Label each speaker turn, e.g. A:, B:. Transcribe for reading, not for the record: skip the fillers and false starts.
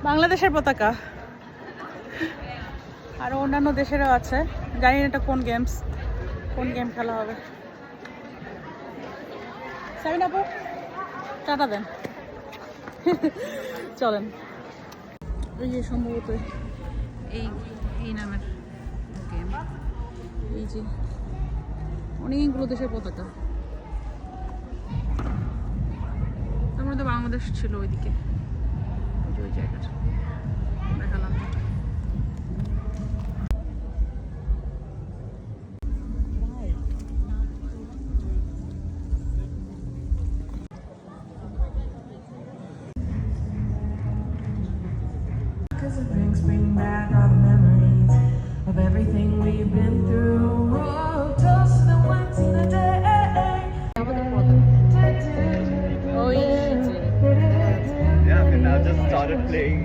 A: বাংলাদেশের পতাকা আর অন্যান্য দেশেরও আছে, জানি না এটা কোন গেম খেলা হবে। সাইন আপু টাটা দেন। চলেন, এই যে সম্ভবত এই নামের গেম, এই যে অনেকগুলো দেশের পতাকা, তার মধ্যে বাংলাদেশ ছিল ওইদিকে, ওই জায়গাটা দেখালাম।
B: Cause the drinks bring back all the memories of everything we've been through. Oh, toast to the ones in the day.
A: ওই
C: Yeah, I mean, I just started playing.